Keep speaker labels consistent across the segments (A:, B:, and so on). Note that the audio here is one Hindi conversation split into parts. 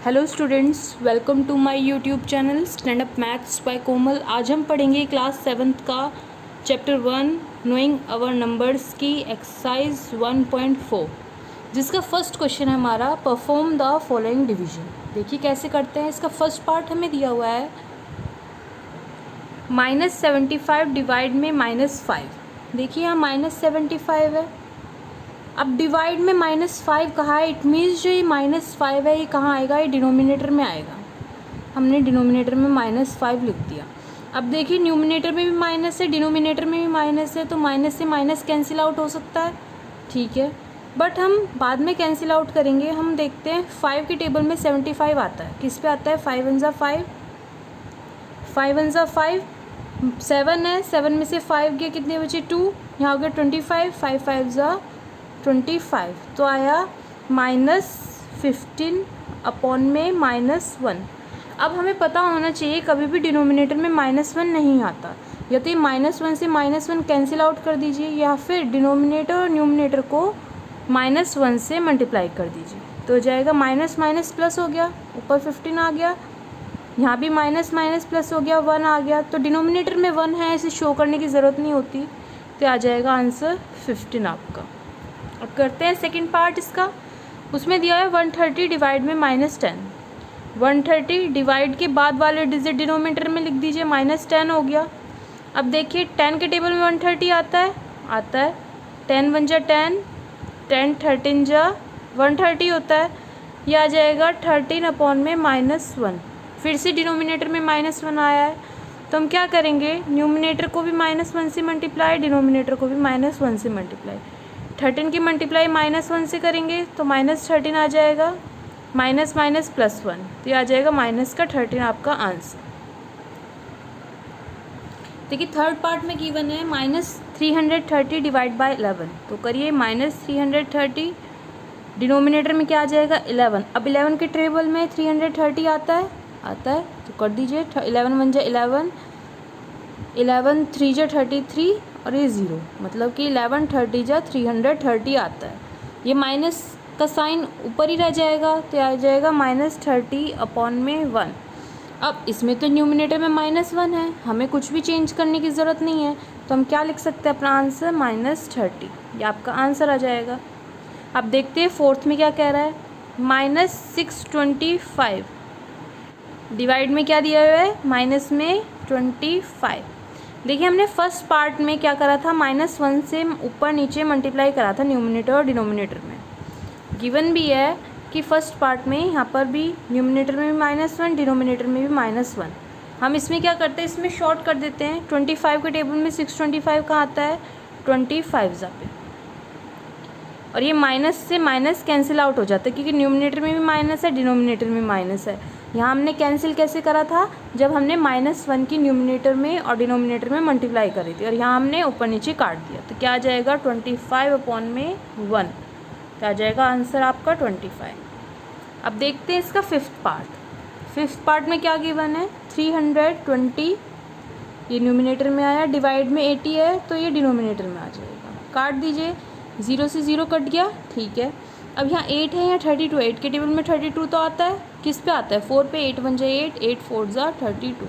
A: Hello students, welcome to my YouTube channel stand up maths by Komal. आज हम पढ़ेंगे क्लास 7th का चैप्टर 1 नोइंग आवर नंबर्स की एक्सरसाइज 1.4, जिसका फर्स्ट क्वेश्चन है हमारा परफॉर्म द फॉलोइंग डिवीजन। देखिए कैसे करते हैं। इसका फर्स्ट पार्ट हमें दिया हुआ है -75 डिवाइड में -5। देखिए यहाँ -75 है। अब डिवाइड में -5 कहा है, इट मीन्स जो ये -5 है ये कहाँ आएगा, ये डिनोमिनेटर में आएगा। हमने डिनोमिनेटर में -5 लिख दिया। अब देखिए न्यूमिनेटर में भी माइनस है, डिनोमिनेटर में भी माइनस है, तो माइनस से माइनस कैंसिल आउट हो सकता है, ठीक है। बट हम बाद में कैंसिल आउट करेंगे। हम देखते हैं 5 की टेबल में 75 आता है। किस पे आता है? 5 1 ज़ा 5, 5 1 ज़ा 5, 7 है, 7 में से 5 गए, कितने बचे? 2। यहाँ हो गया 25, 5 5 ज़ा 25, तो आया -15 अपॉन में -1। अब हमें पता होना चाहिए कभी भी डिनोमिनेटर में -1 नहीं आता। या तो ये -1 से -1 कैंसिल आउट कर दीजिए, या फिर डिनोमिनेटर और न्यूमिनेटर को -1 से मल्टीप्लाई कर दीजिए, तो हो जाएगा माइनस माइनस प्लस हो गया, ऊपर 15 आ गया, यहाँ भी माइनस माइनस प्लस हो गया, 1 आ गया। तो डिनोमिनेटर में 1 है, इसे शो करने की ज़रूरत नहीं होती, तो आ जाएगा आंसर 15 आपका। अब करते हैं सेकंड पार्ट इसका। उसमें दिया है 130 डिवाइड में -10। 130 डिवाइड के बाद वाले डिजिट डिनोमिनेटर में लिख दीजिए, -10 हो गया। अब देखिए 10 के टेबल में 130 आता है, 10 1 जा 10, 10 13 जा 130 होता है। ये आ जाएगा 13 अपॉन में -1। फिर से डिनोमिनेटर में -1 आया है, तो हम क्या करेंगे, न्यूमिनेटर को भी -1 से मल्टीप्लाई, डिनोमिनेटर को भी -1 से मल्टीप्लाई। 13 की मल्टीप्लाई -1 से करेंगे तो -13 आ जाएगा, माइनस माइनस +1, तो ये आ जाएगा माइनस का 13 आपका आंसर। देखिए थर्ड पार्ट में गिवन है -330 डिवाइड बाय 11। तो करिए -330, डिनोमिनेटर में क्या आ जाएगा 11। अब 11 के टेबल में 330 आता है, तो कर दीजिए 11 1 जा 11, 11 3 जा 33 और ये 0, मतलब कि 11 30 जा 330 आता है। ये माइनस का साइन ऊपर ही रह जाएगा, तो आ जाएगा -30 अपॉन में 1। अब इसमें तो न्यूमिनेटर में -1 है, हमें कुछ भी चेंज करने की ज़रूरत नहीं है, तो हम क्या लिख सकते हैं अपना आंसर -30। ये आपका आंसर आ जाएगा। अब देखते हैं फोर्थ में क्या कह रहा है, -625 डिवाइड में क्या दिया हुआ है, माइनस में 25। देखिए हमने फर्स्ट पार्ट में क्या करा था, -1 से ऊपर नीचे मल्टीप्लाई करा था न्यूमिनेटर और डिनोमिनेटर में। गिवन भी है कि फर्स्ट पार्ट में यहाँ पर भी न्यूमिनेटर में भी -1, डिनोमिनेटर में भी -1। हम इसमें क्या करते हैं, इसमें शॉर्ट कर देते हैं। 25 के टेबल में 625 कहाँ आता है, 25 ज़ा पे, और ये माइनस से माइनस कैंसिल आउट हो जाता है, क्योंकि न्यूमिनेटर में भी माइनस है, डिनोमिनेटर में माइनस है। यहाँ हमने कैंसिल कैसे करा था, जब हमने -1 की न्यूमिनेटर में और डिनोमिनेटर में मल्टीप्लाई करी थी, और यहाँ हमने ऊपर नीचे काट दिया, तो क्या आ जाएगा 25 अपॉन में 1, तो आ जाएगा आंसर आपका 25। अब देखते हैं इसका फिफ्थ पार्ट में क्या गिवन है, 320, ये न्यूमिनेटर में आया, डिवाइड में 80 है, तो ये डिनोमिनेटर में आ जाएगा। काट दीजिए, 0 से 0 कट गया, ठीक है। अब यहाँ 8 है, यहाँ 32, 8 के टेबल में 32 तो आता है, किस पे आता है, 4 पे, 8 1 जा 8, 8 4 जा 32,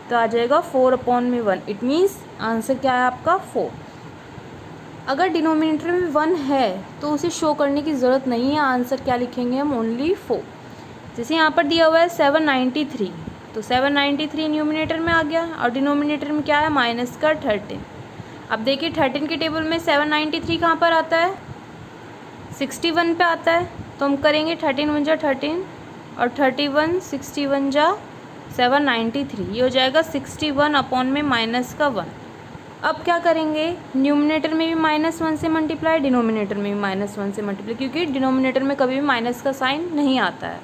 A: तो आ जाएगा 4 अपॉन में 1। इट मीन्स आंसर क्या है आपका 4। अगर डिनोमिनेटर में 1 है तो उसे शो करने की ज़रूरत नहीं है, आंसर क्या लिखेंगे हम, ओनली 4। जैसे यहाँ पर दिया हुआ है 793, तो 793 न्यूमिनेटर में आ गया, और डिनोमिनेटर में क्या है, माइनस का 13। अब देखिए 13 के टेबल में 793 कहाँ पर आता है, 61 पे आता है, तो हम करेंगे 13 1 जा 13 और 31 61 जा 793, ये हो जाएगा 61 अपॉन में माइनस का 1। अब क्या करेंगे, न्यूमिनेटर में भी -1 से मल्टीप्लाई, डिनोमिनेटर में भी -1 से मल्टीप्लाई, क्योंकि डिनोमिनेटर में कभी भी माइनस का साइन नहीं आता है,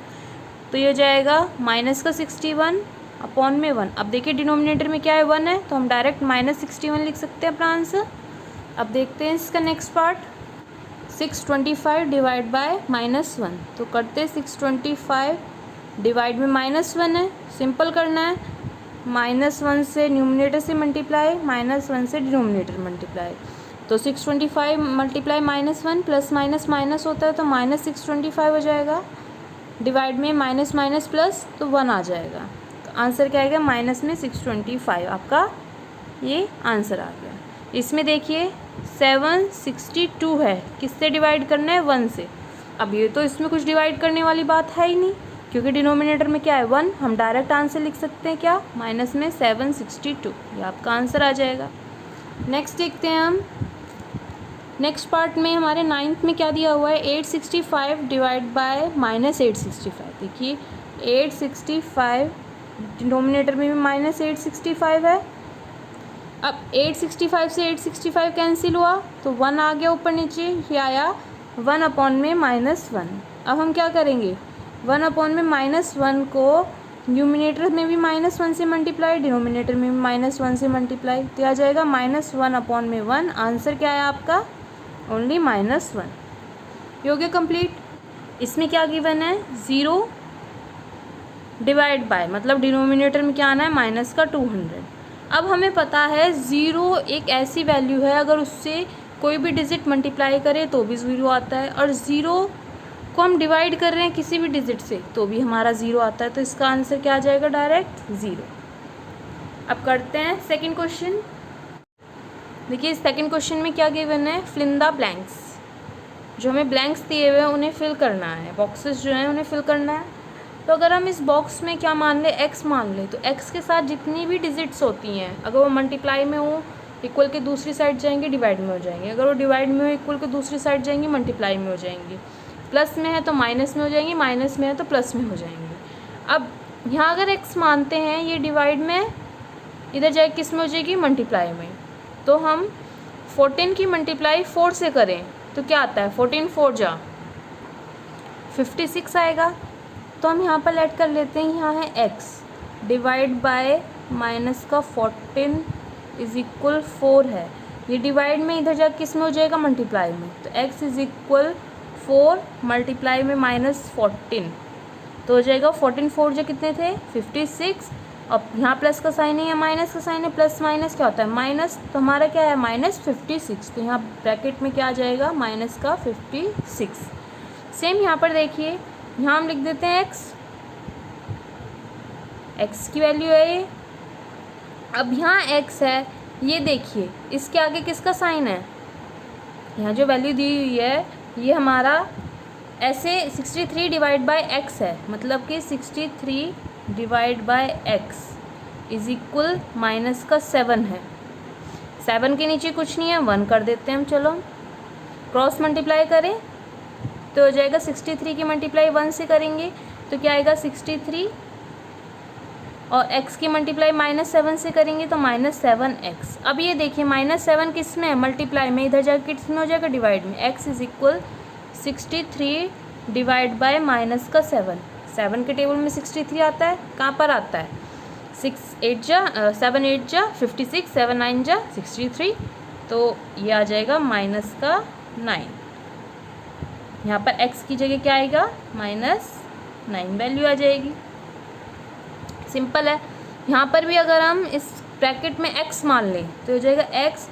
A: तो ये हो जाएगा माइनस का 61 अपॉन में 1। अब देखिए डिनोमिनेटर में क्या है, 1 है, तो हम डायरेक्ट -61 लिख सकते हैं अपना आंसर। अब देखते हैं इसका नेक्स्ट पार्ट, 625 डिवाइड बाय -1। तो करते हैं 625 डिवाइड में -1 है, सिंपल करना है, -1 से न्यूमिनेटर से मल्टीप्लाई, -1 से डिनोमिनेटर मल्टीप्लाई, तो 625 मल्टीप्लाई -1 प्लस माइनस माइनस होता है, तो -625 हो जाएगा। डिवाइड में माइनस माइनस प्लस तो 1 आ जाएगा। तो आंसर क्या आएगा, माइनस में 625 आपका ये आंसर आ गया। इसमें देखिए 762 है, किससे डिवाइड करना है, 1 से। अब ये तो इसमें कुछ डिवाइड करने वाली बात है ही नहीं, क्योंकि डिनोमिनेटर में क्या है 1। हम डायरेक्ट आंसर लिख सकते हैं क्या, माइनस में 762, ये आपका आंसर आ जाएगा। नेक्स्ट देखते हैं हम। नेक्स्ट पार्ट में हमारे 9th में क्या दिया हुआ है, 865 डिवाइड बाय माइनस 865। देखिए 865 डिनोमिनेटर में भी माइनस 865 है। अब 865 से 865 कैंसिल हुआ तो 1 आ गया ऊपर नीचे, ये आया 1 अपॉन में -1। अब हम क्या करेंगे, 1 अपॉन में -1 को न्यूमिनेटर में भी -1 से मल्टीप्लाई, डिनोमिनेटर में भी -1 से मल्टीप्लाई, तो आ जाएगा -1 अपॉन में 1। आंसर क्या है आपका, ओनली -1। ये हो गया कंप्लीट। इसमें क्या गिवन है, 0 डिवाइड बाय, मतलब डिनोमिनेटर में क्या आना है, माइनस का 200। अब हमें पता है 0 एक ऐसी वैल्यू है अगर उससे कोई भी डिजिट मल्टीप्लाई करे तो भी 0 आता है, और 0 को हम डिवाइड कर रहे हैं किसी भी डिजिट से तो भी हमारा 0 आता है। तो इसका आंसर क्या आ जाएगा, डायरेक्ट 0। अब करते हैं सेकंड क्वेश्चन। देखिए सेकंड क्वेश्चन में क्या गिवन है, फिल इन द ब्लैंक्स। जो हमें ब्लैंक्स दिए हुए हैं उन्हें फिल करना है, बॉक्सेस जो हैं उन्हें फिल करना है। तो अगर हम इस बॉक्स में क्या मान ले, x मान ले, तो x के साथ जितनी भी डिजिट्स होती हैं अगर वो मल्टीप्लाई में हो इक्वल के दूसरी साइड जाएंगे, डिवाइड में हो जाएंगे। अगर वो डिवाइड में हो इक्वल के दूसरी साइड जाएंगी, मल्टीप्लाई में हो जाएंगी। प्लस में है तो माइनस में हो जाएंगी, माइनस में है तो प्लस में हो जाएंगी। अब यहाँ अगर x मानते हैं, ये डिवाइड में इधर जाए किस में हो जाएगी, मल्टीप्लाई में। तो हम 14 की मल्टीप्लाई 4 से करें तो क्या आता है, 14 4 जा 56 आएगा। तो हम यहाँ पर ऐड कर लेते हैं, यहाँ है x डिवाइड बाय माइनस का 14 इज इक्वल 4 है। ये डिवाइड में इधर जा किस में हो जाएगा, मल्टीप्लाई में। तो x इज इक्वल 4 मल्टीप्लाई में -14 तो हो जाएगा 14 4 जो कितने थे, 56। अब यहाँ प्लस का साइन है या माइनस का साइन है, प्लस माइनस क्या होता है, माइनस। तो हमारा क्या है, -56। तो यहाँ ब्रैकेट में क्या आ जाएगा, माइनस का 56। सेम यहाँ पर देखिए, यहाँ हम लिख देते हैं x की वैल्यू है ये। अब यहाँ x है, ये देखिए इसके आगे किसका साइन है, यहाँ जो वैल्यू दी हुई है ये हमारा ऐसे 63 डिवाइड बाय x है, मतलब कि 63 divide by x is equal minus का 7 है। 7 के नीचे कुछ नहीं है, 1 कर देते हैं हम। चलो क्रॉस मल्टीप्लाई करें तो हो जाएगा 63 की मल्टीप्लाई 1 से करेंगे तो क्या आएगा 63, और x की मल्टीप्लाई -7 से करेंगे तो -7x। अब ये देखिए -7 किस में है, मल्टीप्लाई में, इधर जाकर किस में हो जाएगा, डिवाइड में। x is equal 63 divide by minus का 7। 7 के टेबल में 63 आता है, कहाँ पर आता है, 7 8 जा 56, 7 9 जा 63, तो ये आ जाएगा माइनस का 9। यहाँ पर x की जगह क्या आएगा, -9 वैल्यू आ जाएगी। सिंपल है। यहाँ पर भी अगर हम इस ब्रैकेट में x मान लें तो हो जाएगा x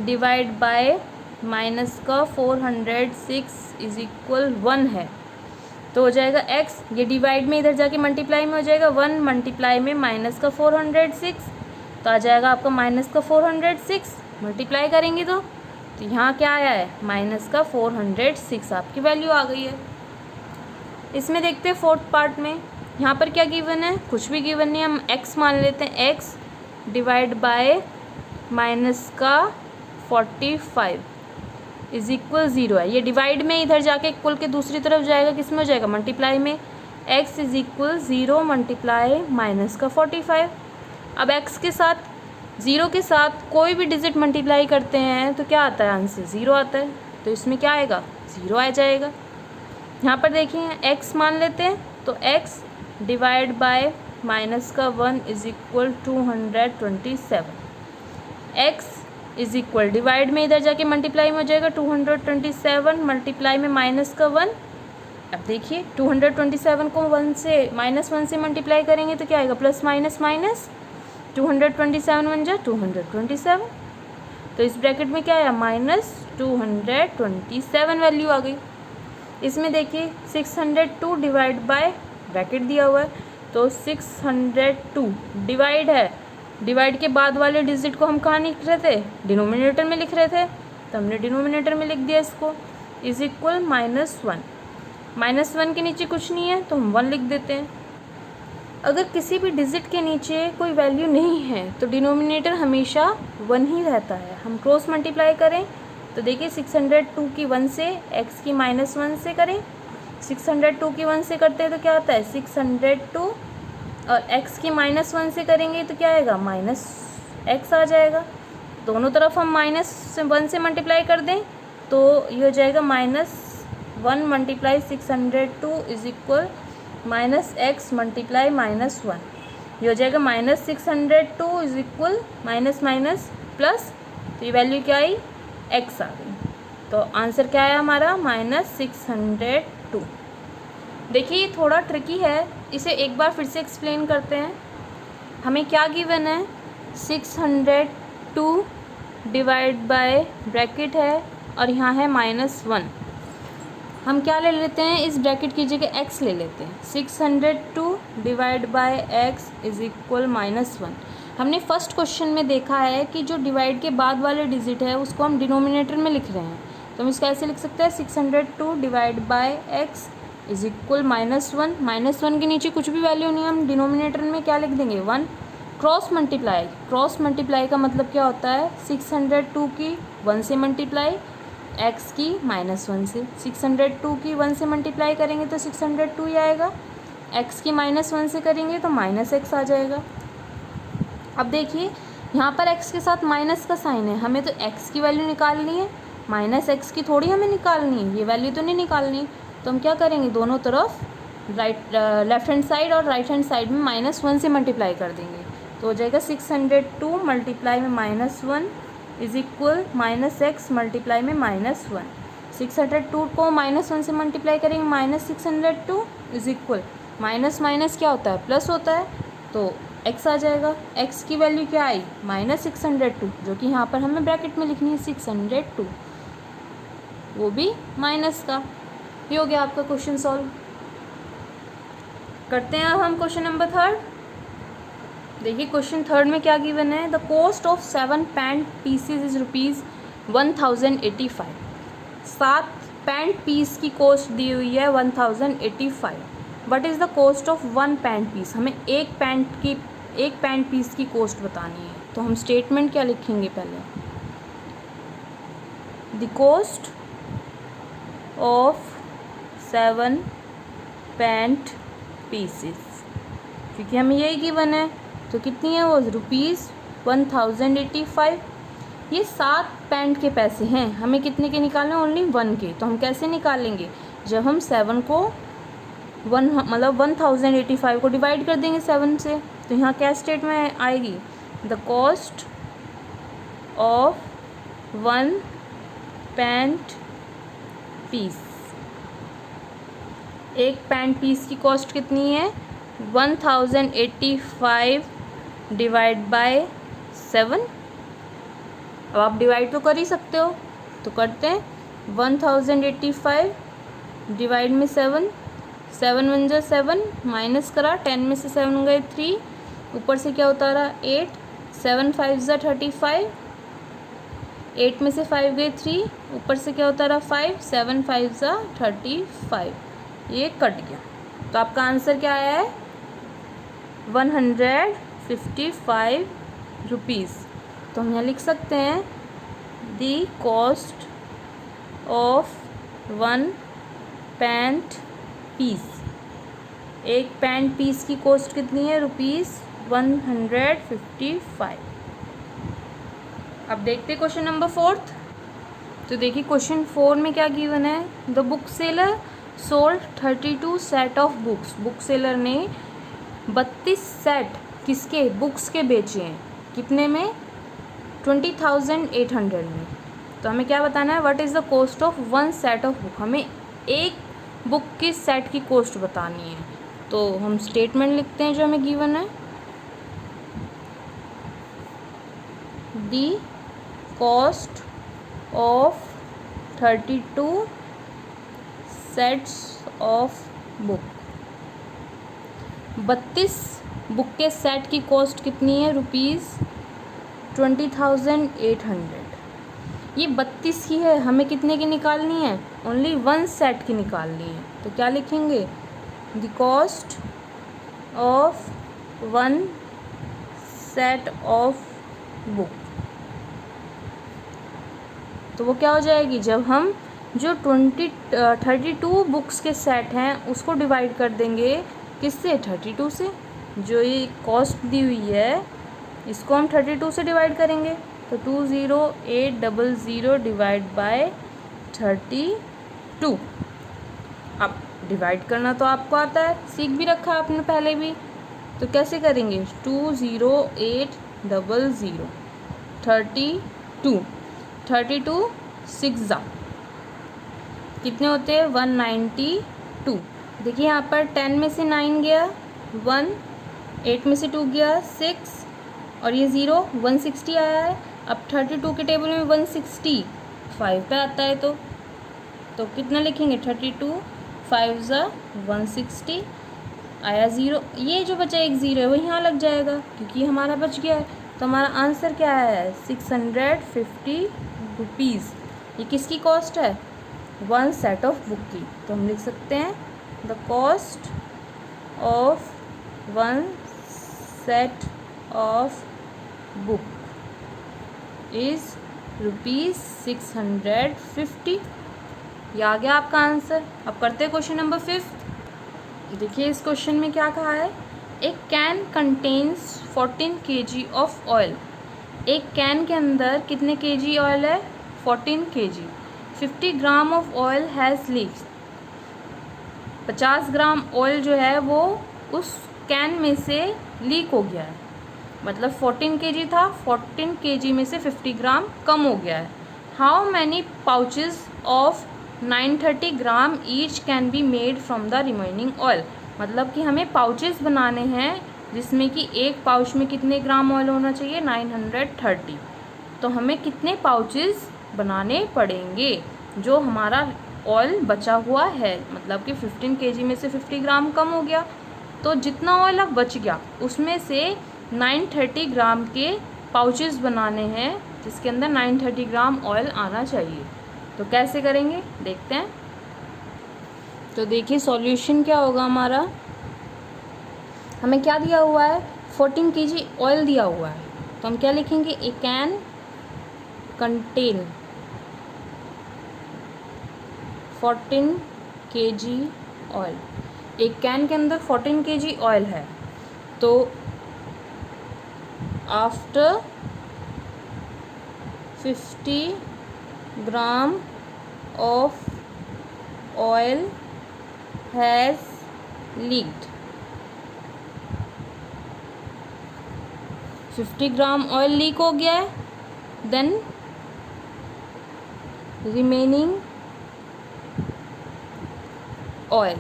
A: डिवाइड बाय माइनस का 406 इज इक्वल 1 है। तो हो जाएगा x, ये डिवाइड में इधर जाके मल्टीप्लाई में हो जाएगा 1 मल्टीप्लाई में माइनस का 406, तो आ जाएगा आपका माइनस का 406। मल्टीप्लाई करेंगे तो यहाँ क्या आया है, माइनस का 406 आपकी वैल्यू आ गई है। इसमें देखते हैं फोर्थ पार्ट में, यहाँ पर क्या गिवन है, कुछ भी गिवन नहीं, हम x मान लेते हैं। x डिवाइड बाय माइनस का 45 इज इक्वल 0 है। ये डिवाइड में इधर जाके इक्वल के दूसरी तरफ जाएगा, किस में हो जाएगा, मल्टीप्लाई में। x is equal 0 multiply minus का 45। अब x के साथ 0 के साथ कोई भी डिजिट मल्टीप्लाई करते हैं तो क्या आता है, आंसर 0 आता है। तो इसमें क्या आएगा, 0 आ जाएगा। यहाँ पर देखिए x मान लेते हैं तो x डिवाइड बाय माइनस का 1 is equal 227। x is equal divide में इधर जाके मल्टीप्लाई में हो जाएगा 227 मल्टीप्लाई में माइनस का 1। अब देखिए 227 को 1 से -1 से मल्टीप्लाई करेंगे तो क्या आएगा, प्लस माइनस माइनस 227 बन जाए 227। तो इस ब्रैकेट में क्या आया, -227 वैल्यू आ गई। इसमें देखिए 602 डिवाइड बाय ब्रैकेट दिया हुआ है, तो 602 डिवाइड है, डिवाइड के बाद वाले डिजिट को हम कहाँ लिख रहे थे, डिनोमिनेटर में लिख रहे थे, तो हमने डिनोमिनेटर में लिख दिया इसको, इज इक्वल -1। -1 के नीचे कुछ नहीं है तो हम 1 लिख देते हैं। अगर किसी भी डिजिट के नीचे कोई वैल्यू नहीं है तो डिनोमिनेटर हमेशा 1 ही रहता है। हम क्रॉस मल्टीप्लाई करें तो देखिए 602 की 1 से, x की -1 से करें, 602 की 1 से करते हैं तो क्या आता है 602, और x की -1 से करेंगे तो क्या आएगा -x आ जाएगा। दोनों तरफ हम -1 से मल्टीप्लाई कर दें तो ये हो जाएगा -1 multiply 602 is equal -x multiply -1, ये हो जाएगा -602 is equal minus minus plus, तो ये वैल्यू क्या आई x आ गई। तो आंसर क्या आया हमारा -602। देखिए ये थोड़ा ट्रिकी है, इसे एक बार फिर से एक्सप्लेन करते हैं। हमें क्या गिवन है, 602 डिवाइड बाय ब्रैकेट है और यहाँ है -1। हम क्या ले लेते हैं, इस ब्रैकेट की जगह x ले लेते हैं। 602 divide by x is equal -1। हमने फर्स्ट क्वेश्चन में देखा है कि जो डिवाइड के बाद वाले डिजिट है उसको हम डिनोमिनेटर में लिख रहे हैं, तो हम इसको ऐसे लिख सकते हैं 602 divide by x is equal -1। -1 के नीचे कुछ भी वैल्यू नहीं है, हम डिनोमिनेटर में क्या लिख देंगे 1। क्रॉस मल्टीप्लाई, क्रॉस मल्टीप्लाई का मतलब क्या होता है, 602 की 1 से मल्टीप्लाई, x की -1 से। 602 की 1 से मल्टीप्लाई करेंगे तो 602 ही आएगा, x की -1 से करेंगे तो -x आ जाएगा। अब देखिए यहाँ पर x के साथ माइनस का साइन है, हमें तो x की वैल्यू निकालनी है, -x की थोड़ी हमें निकालनी है, ये वैल्यू तो नहीं निकालनी। तो हम क्या करेंगे, दोनों तरफ लेफ्ट हैंड साइड और राइट हैंड साइड में -1 से मल्टीप्लाई कर देंगे, तो हो जाएगा 602 मल्टीप्लाई में -1 इज इक्वल -x मल्टीप्लाई में -1। 602 को -1 से मल्टीप्लाई करेंगे -602 इज इक्वल माइनस माइनस क्या होता है, प्लस होता है, तो x आ जाएगा। x की वैल्यू क्या आई -602, जो कि यहाँ पर हमें ब्रैकेट में लिखनी है 602, वो भी माइनस का। ये हो गया आपका क्वेश्चन सॉल्व। करते हैं अब हम क्वेश्चन नंबर 3। देखिए क्वेश्चन 3 में क्या गिवन है, the cost of 7 pant pieces is ₹1085। 7 pant piece की कॉस्ट दी हुई है 1085। What is the cost of 1 pant piece, हमें एक पैंट पीस की कॉस्ट बतानी है। तो हम स्टेटमेंट क्या लिखेंगे, पहले the cost of 7 pant pieces, क्योंकि हमें यही गिवन है, तो कितनी है वो ₹1085। ये 7 पैंट के पैसे हैं, हमें कितने के निकालने, ओनली 1 के। तो हम कैसे निकालेंगे, जब हम 7 को 1 मतलब 1085 को डिवाइड कर देंगे 7 से, तो यहाँ क्या स्टेट में आएगी, the cost of 1 pant piece. एक पैंट पीस की कॉस्ट कितनी है 1085 डिवाइड बाय 7। अब आप डिवाइड तो कर ही सकते हो, तो करते हैं 1085 डिवाइड में 7, 7 1 जा 7, माइनस करा, 10 में से 7 गए 3, ऊपर से क्या होता रहा 8, 7 5 जा 35, 8 में से 5 गए 3, ऊपर से क्या होता रहा 5, 7 5 जा 35, ये कट गया। तो आपका आंसर क्या आया है 155 रुपीज़। तो हम यहाँ लिख सकते हैं the cost of 1 pant piece. एक पैंट पीस की कॉस्ट कितनी है ₹155। अब देखते क्वेश्चन नंबर 4। तो देखिए क्वेश्चन 4 में क्या गिवन है, the book seller sold 32 set of books. Book seller ने 32 सेट किसके, बुक्स के बेचे हैं, कितने में 20,800 में। तो हमें क्या बताना है, what is the cost of 1 set of book, हमें एक बुक की सेट की कॉस्ट बतानी है। तो हम स्टेटमेंट लिखते हैं जो हमें गिवन है, the cost of 32 sets of book. 32 book के सेट की कॉस्ट कितनी है? ₹20,800। ये 32 की है, हमें कितने की निकालनी है? ओनली 1 सेट की निकालनी है। तो क्या लिखेंगे? The cost of 1 set of book. तो वो क्या हो जाएगी? जब हम जो 32 बुक्स के सेट हैं उसको डिवाइड कर देंगे किससे? 32 से। जो ये कॉस्ट दी हुई है इसको हम 32 से डिवाइड करेंगे, तो 20800 डिवाइड बाय 32। अब डिवाइड करना तो आपको आता है, सीख भी रखा है आपने पहले भी। तो कैसे करेंगे? 20800 32 6 कितने होते हैं? 192। देखिए यहाँ पर 10 में से 9 गया 1, 8 में से 2 गया 6 और ये 0 160 आया है। अब 32 के टेबल में 165 पे आता है, तो कितना लिखेंगे? 32 5 160 आया 0। ये जो बचा एक 0 है वो यहाँ लग जाएगा क्योंकि हमारा बच गया है। तो हमारा आंसर क्या है? 650 रुपीज़। ये किसकी कॉस्ट है? 1 सेट ऑफ बुक की। तो हम लिख सकते हैं the cost of 1 set of book is ₹650। ये आ गया आपका आंसर। अब करते हैं क्वेश्चन नंबर 5। देखिए इस क्वेश्चन में क्या कहा है? एक can contains 14 kg of oil. एक कैन के अंदर कितने kg ऑयल है? 14 kg। 50 gram of oil has leaked. 50 gram oil जो है वो उस कैन में से लीक हो गया है। मतलब 14 kg था, 14 kg में से 50 ग्राम कम हो गया है। How many pouches of 930 gram each can be made from the remaining oil. मतलब कि हमें पाउचेस बनाने हैं जिसमें कि एक पाउच में कितने ग्राम ऑयल होना चाहिए? 930। तो हमें कितने पाउचेस बनाने पड़ेंगे जो हमारा ऑयल बचा हुआ है? मतलब कि 15 kg में से 50 ग्राम कम हो गया, तो जितना ऑयल अब बच गया उसमें से 930 ग्राम के पाउचेस बनाने हैं जिसके अंदर 930 ग्राम ऑयल आना चाहिए। तो कैसे करेंगे देखते हैं। तो देखिए सॉल्यूशन क्या होगा हमारा। हमें क्या दिया हुआ है? 14 kg ऑयल दिया हुआ है, तो हम क्या लिखेंगे? ए कैन कंटेन 14 kg ऑयल। एक कैन के अंदर 14 kg ऑयल है, तो after 50 gram of oil has leaked. 50 gram oil leak हो गया है, देन रिमेनिंग ऑयल,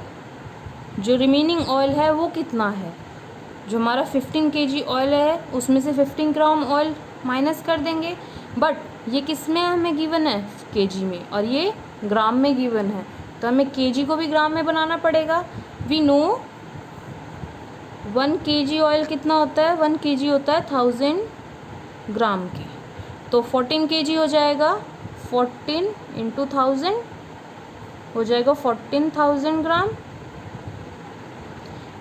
A: जो रिमेनिंग ऑयल है वो कितना है? जो हमारा 15 kg ऑयल है उसमें से 15 ग्राम ऑयल माइनस कर देंगे। बट ये किस में हमें गिवन है? kg में, और ये ग्राम में गिवन है, तो हमें kg को भी ग्राम में बनाना पड़ेगा। वी नो 1 kg ऑयल कितना होता है? 1 kg होता है 1000 ग्राम के, तो 14 kg हो जाएगा 14 × 1000 हो जाएगा 14,000 ग्राम।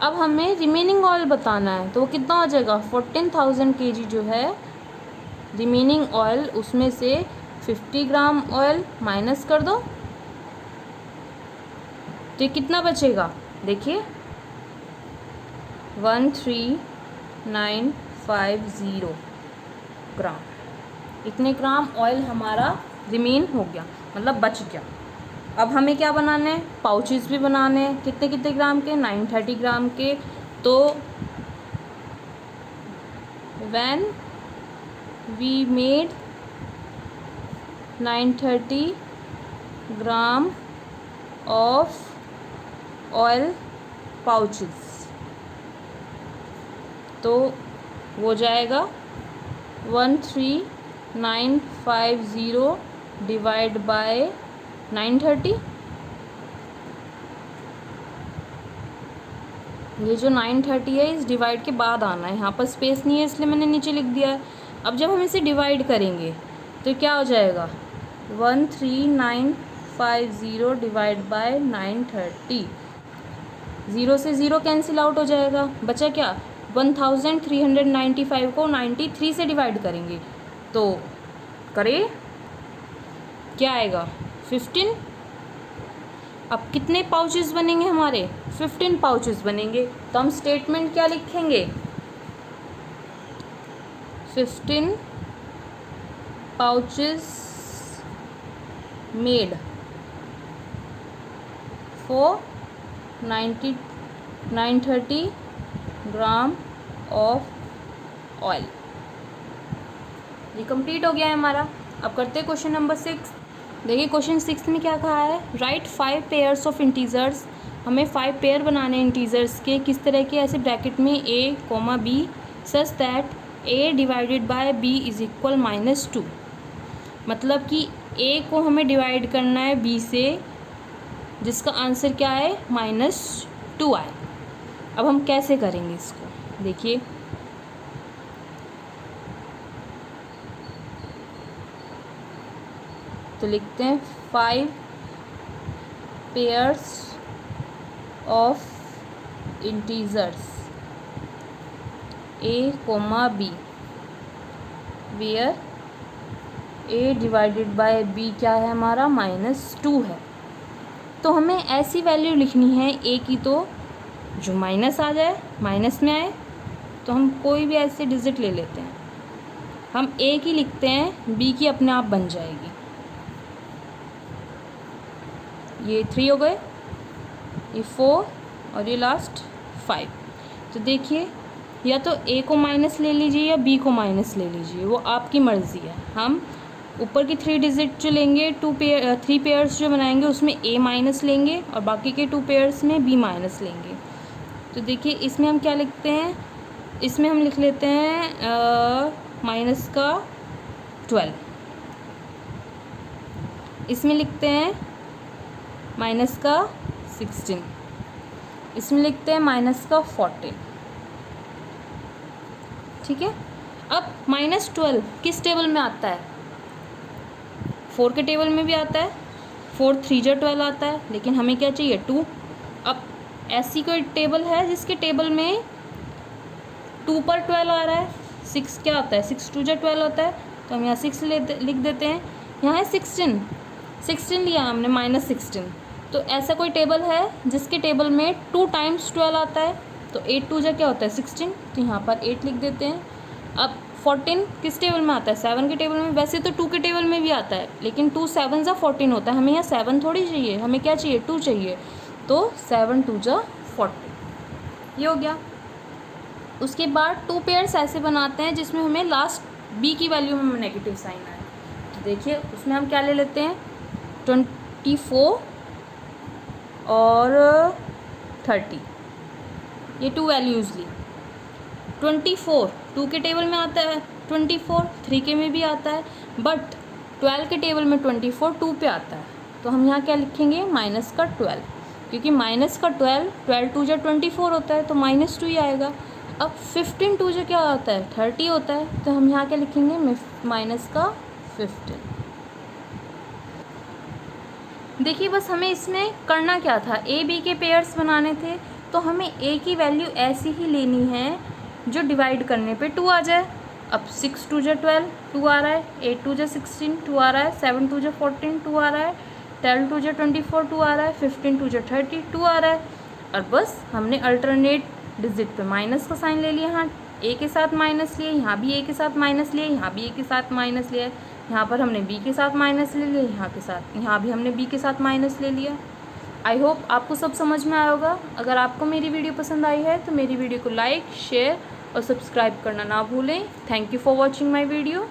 A: अब हमें रिमेनिंग ऑयल बताना है, तो वो कितना हो जाएगा? 14,000 kg जो है रिमेनिंग ऑयल, उसमें से 50 ग्राम ऑयल माइनस कर दो, तो ये कितना बचेगा? देखिए 13950 ग्राम। इतने ग्राम ऑयल हमारा रिमेन हो गया, मतलब बच गया। अब हमें क्या बनाना है? पाउचेस भी बनाने हैं। कितने कितने ग्राम के? 930 ग्राम के। तो when we made 930 gram of oil pouches, तो वो जाएगा 13950 डिवाइड बाय 930। ये जो 930 है इस डिवाइड के बाद आना है, यहाँ पर स्पेस नहीं है इसलिए मैंने नीचे लिख दिया है। अब जब हम इसे डिवाइड करेंगे तो क्या हो जाएगा, 13950 डिवाइड बाय 930, 0 से 0 कैंसिल आउट हो जाएगा, बचा क्या 1395 को 93 से डिवाइड करेंगे तो करें क्या आएगा 15। अब कितने पाउचेस बनेंगे हमारे, 15 पाउचेस बनेंगे। तो हम स्टेटमेंट क्या लिखेंगे, 15 pouches made for 930 gram of oil. ये कंप्लीट हो गया है हमारा। अब करते हैं क्वेश्चन नंबर 6। देखिए क्वेश्चन 6 में क्या कहा है, राइट 5 पेयर्स ऑफ इंटीजर्स। हमें 5 पेयर बनाने हैं इंटीजर्स के, किस तरह के, ऐसे ब्रैकेट में a, b such that a divided by b is equal -2। मतलब कि a को हमें डिवाइड करना है b से, जिसका आंसर क्या है -2 आए। अब हम कैसे करेंगे इसको, देखिए तो लिखते हैं 5 pairs of integers a, b where a divided by b क्या है हमारा -2 है। तो हमें ऐसी वैल्यू लिखनी है a की तो जो माइनस आ जाए, माइनस में आए। तो हम कोई भी ऐसे डिजिट ले लेते हैं, हम a की लिखते हैं, b की अपने आप बन जाएगी। ये 3 हो गए, ये 4 और ये लास्ट 5। तो देखिए या तो a को माइनस ले लीजिए या b को माइनस ले लीजिए, वो आपकी मर्ज़ी है। हम ऊपर की 3 डिजिट जो लेंगे, 3 पेयर्स जो बनाएंगे उसमें a माइनस लेंगे और बाकी के 2 पेयर्स में b माइनस लेंगे। तो देखिए इसमें हम क्या लिखते हैं, इसमें हम लिख लेते हैं माइनस का 12, इसमें लिखते हैं माइनस का 16, इसमें लिखते हैं माइनस का 14। ठीक है। अब -12 किस टेबल में आता है, 4 के टेबल में भी आता है, 4 3 जा 12 आता है, लेकिन हमें क्या चाहिए 2। अब ऐसी कोई टेबल है जिसके टेबल में 2 पर 12 आ रहा है, 6 क्या आता है 6 2 जा 12 होता है, तो हम यहाँ 6 लिख देते हैं। यहाँ है 16 लिया हमने -16। तो ऐसा कोई टेबल है जिसके टेबल में 2 टाइम्स 12 आता है, तो 8 2 जा क्या होता है 16, तो यहाँ पर 8 लिख देते हैं। अब 14 किस टेबल में आता है, 7 के टेबल में। वैसे तो 2 के टेबल में भी आता है, लेकिन 2 7 जा 14 होता है, हमें यहाँ 7 थोड़ी चाहिए, हमें क्या चाहिए 2 चाहिए, तो 7 2 जा 14, ये हो गया। उसके बाद 2 पेयर्स ऐसे बनाते हैं जिसमें हमें लास्ट b की वैल्यू में नेगेटिव साइन आए। तो देखिए उसमें हम क्या ले लेते हैं 24 और 30, ये 2 वैल्यूज़ ली। 24 2 के टेबल में आता है, 24 3 के में भी आता है, बट 12 के टेबल में 24 2 पे आता है। तो हम यहाँ क्या लिखेंगे माइनस का 12, क्योंकि माइनस का 12 2 जा 24 होता है, तो -2 ही आएगा। अब 15 2 जा क्या होता है 30 होता है, तो हम यहाँ क्या लिखेंगे माइनस का 15। देखिए बस हमें इसमें करना क्या था, a b के पेयर्स बनाने थे, तो हमें a की वैल्यू ऐसी ही लेनी है जो डिवाइड करने पे 2 आ जाए। अब 6 2 जा 12 2 आ रहा है, 8 2 जा 16 2 आ रहा है, 7 2 जा 14 2 आ रहा है, 10 2 जा 24 2 आ रहा है, 15 2 जा 30 2 आ रहा है। और बस हमने अल्टरनेट डिजिट पे माइनस का साइन ले लिया, यहाँ a के साथ माइनस लिए, यहाँ भी a के साथ माइनस लिए, यहाँ भी a के साथ माइनस लिया, यहाँ पर हमने b के साथ माइनस ले लिया, यहाँ भी हमने b के साथ माइनस ले लिया। आई होप आपको सब समझ में आया होगा। अगर आपको मेरी वीडियो पसंद आई है तो मेरी वीडियो को लाइक शेयर और सब्सक्राइब करना ना भूलें। Thank you for watching my video.